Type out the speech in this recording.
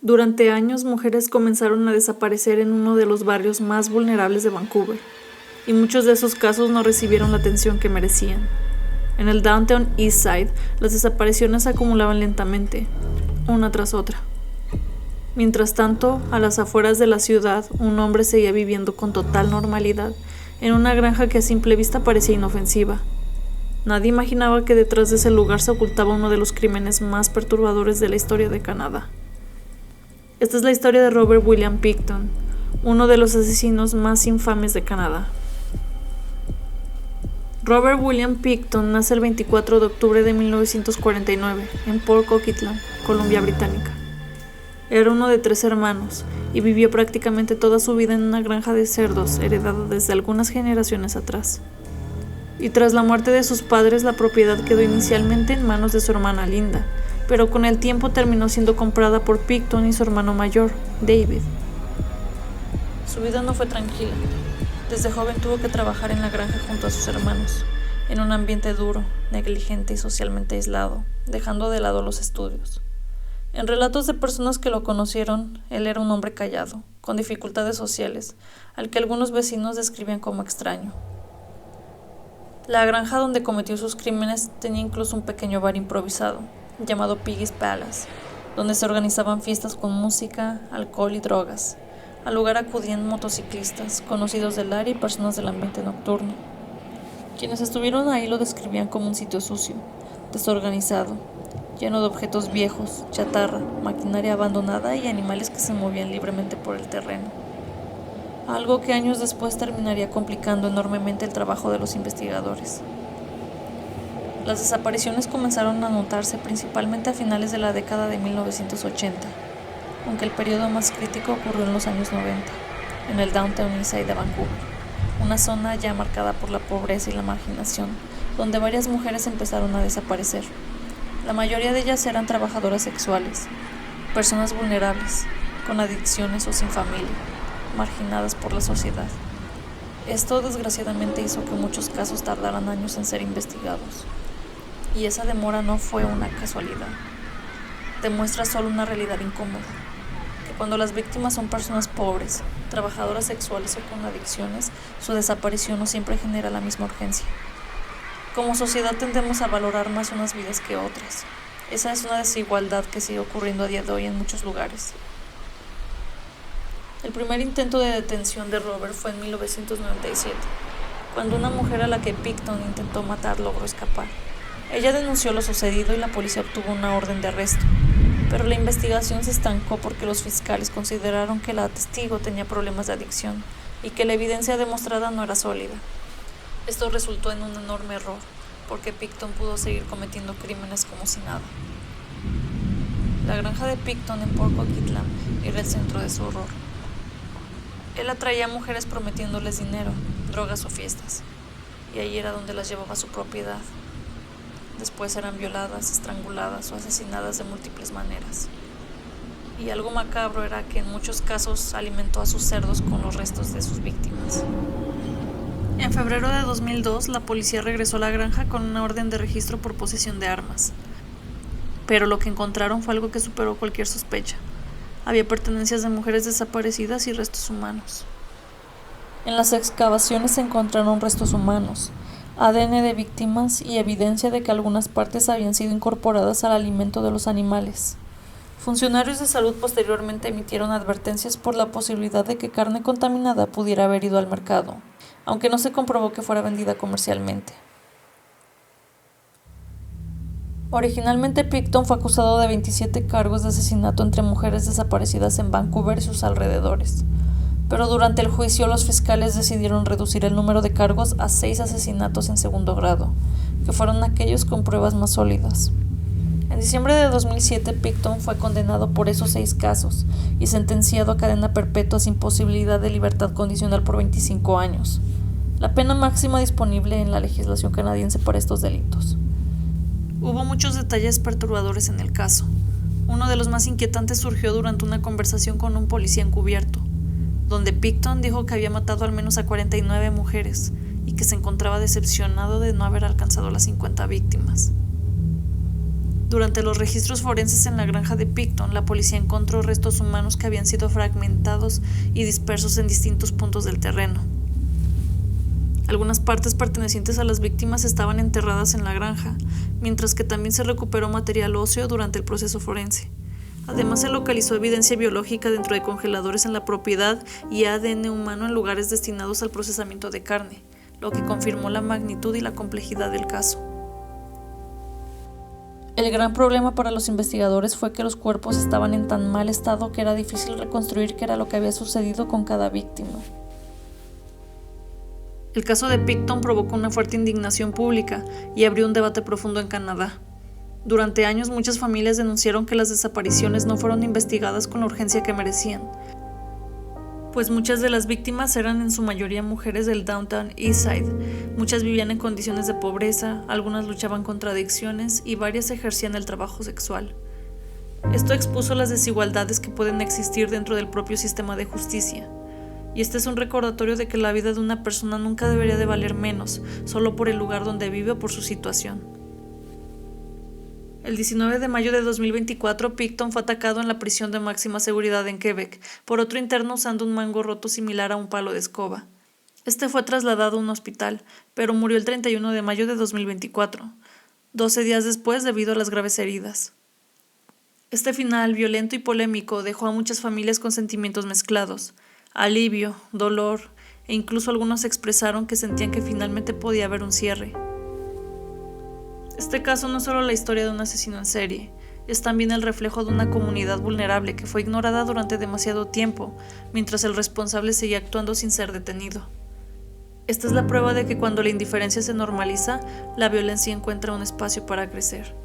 Durante años, mujeres comenzaron a desaparecer en uno de los barrios más vulnerables de Vancouver, y muchos de esos casos no recibieron la atención que merecían. En el Downtown East Side, las desapariciones se acumulaban lentamente, una tras otra. Mientras tanto, a las afueras de la ciudad, un hombre seguía viviendo con total normalidad en una granja que a simple vista parecía inofensiva. Nadie imaginaba que detrás de ese lugar se ocultaba uno de los crímenes más perturbadores de la historia de Canadá. Esta es la historia de Robert William Pickton, uno de los asesinos más infames de Canadá. Robert William Pickton nace el 24 de octubre de 1949 en Port Coquitlam, Columbia Británica. Era uno de 3 hermanos y vivió prácticamente toda su vida en una granja de cerdos heredada desde algunas generaciones atrás. Y tras la muerte de sus padres, la propiedad quedó inicialmente en manos de su hermana Linda, pero con el tiempo terminó siendo comprada por Pickton y su hermano mayor, David. Su vida no fue tranquila. Desde joven tuvo que trabajar en la granja junto a sus hermanos, en un ambiente duro, negligente y socialmente aislado, dejando de lado los estudios. En relatos de personas que lo conocieron, él era un hombre callado, con dificultades sociales, al que algunos vecinos describían como extraño. La granja donde cometió sus crímenes tenía incluso un pequeño bar improvisado, llamado Piggy's Palace, donde se organizaban fiestas con música, alcohol y drogas. Al lugar acudían motociclistas, conocidos del área y personas del ambiente nocturno. Quienes estuvieron ahí lo describían como un sitio sucio, desorganizado, lleno de objetos viejos, chatarra, maquinaria abandonada y animales que se movían libremente por el terreno. Algo que años después terminaría complicando enormemente el trabajo de los investigadores. Las desapariciones comenzaron a notarse principalmente a finales de la década de 1980, aunque el periodo más crítico ocurrió en los años 90, en el Downtown East Side de Vancouver, una zona ya marcada por la pobreza y la marginación, donde varias mujeres empezaron a desaparecer. La mayoría de ellas eran trabajadoras sexuales, personas vulnerables, con adicciones o sin familia, marginadas por la sociedad. Esto desgraciadamente hizo que muchos casos tardaran años en ser investigados. Y esa demora no fue una casualidad. Demuestra solo una realidad incómoda, que cuando las víctimas son personas pobres, trabajadoras sexuales o con adicciones, su desaparición no siempre genera la misma urgencia. Como sociedad tendemos a valorar más unas vidas que otras. Esa es una desigualdad que sigue ocurriendo a día de hoy en muchos lugares. El primer intento de detención de Robert fue en 1997, cuando una mujer a la que Pickton intentó matar logró escapar. Ella denunció lo sucedido y la policía obtuvo una orden de arresto, pero la investigación se estancó porque los fiscales consideraron que la testigo tenía problemas de adicción y que la evidencia demostrada no era sólida. Esto resultó en un enorme error, porque Pickton pudo seguir cometiendo crímenes como si nada. La granja de Pickton en Port Coquitlam era el centro de su horror. Él atraía a mujeres prometiéndoles dinero, drogas o fiestas, y ahí era donde las llevaba a su propiedad. Después eran violadas, estranguladas o asesinadas de múltiples maneras. Y algo macabro era que en muchos casos alimentó a sus cerdos con los restos de sus víctimas. En febrero de 2002, la policía regresó a la granja con una orden de registro por posesión de armas. Pero lo que encontraron fue algo que superó cualquier sospecha. Había pertenencias de mujeres desaparecidas y restos humanos. En las excavaciones se encontraron restos humanos, ADN de víctimas y evidencia de que algunas partes habían sido incorporadas al alimento de los animales. Funcionarios de salud posteriormente emitieron advertencias por la posibilidad de que carne contaminada pudiera haber ido al mercado, aunque no se comprobó que fuera vendida comercialmente. Originalmente Pickton fue acusado de 27 cargos de asesinato entre mujeres desaparecidas en Vancouver y sus alrededores, pero durante el juicio los fiscales decidieron reducir el número de cargos a 6 asesinatos en segundo grado, que fueron aquellos con pruebas más sólidas. En diciembre de 2007, Pickton fue condenado por esos 6 casos y sentenciado a cadena perpetua sin posibilidad de libertad condicional por 25 años, la pena máxima disponible en la legislación canadiense para estos delitos. Hubo muchos detalles perturbadores en el caso. Uno de los más inquietantes surgió durante una conversación con un policía encubierto, donde Pickton dijo que había matado al menos a 49 mujeres y que se encontraba decepcionado de no haber alcanzado las 50 víctimas. Durante los registros forenses en la granja de Picton, la policía encontró restos humanos que habían sido fragmentados y dispersos en distintos puntos del terreno. Algunas partes pertenecientes a las víctimas estaban enterradas en la granja, mientras que también se recuperó material óseo durante el proceso forense. Además, se localizó evidencia biológica dentro de congeladores en la propiedad y ADN humano en lugares destinados al procesamiento de carne, lo que confirmó la magnitud y la complejidad del caso. El gran problema para los investigadores fue que los cuerpos estaban en tan mal estado que era difícil reconstruir qué era lo que había sucedido con cada víctima. El caso de Picton provocó una fuerte indignación pública y abrió un debate profundo en Canadá. Durante años, muchas familias denunciaron que las desapariciones no fueron investigadas con la urgencia que merecían, pues muchas de las víctimas eran en su mayoría mujeres del Downtown Eastside. Muchas vivían en condiciones de pobreza, algunas luchaban contra adicciones y varias ejercían el trabajo sexual. Esto expuso las desigualdades que pueden existir dentro del propio sistema de justicia. Y este es un recordatorio de que la vida de una persona nunca debería de valer menos, solo por el lugar donde vive o por su situación. El 19 de mayo de 2024, Picton fue atacado en la prisión de máxima seguridad en Quebec por otro interno usando un mango roto similar a un palo de escoba. Este fue trasladado a un hospital, pero murió el 31 de mayo de 2024, 12 días después debido a las graves heridas. Este final violento y polémico dejó a muchas familias con sentimientos mezclados, alivio, dolor, e incluso algunos expresaron que sentían que finalmente podía haber un cierre. Este caso no es solo la historia de un asesino en serie, es también el reflejo de una comunidad vulnerable que fue ignorada durante demasiado tiempo, mientras el responsable seguía actuando sin ser detenido. Esta es la prueba de que cuando la indiferencia se normaliza, la violencia encuentra un espacio para crecer.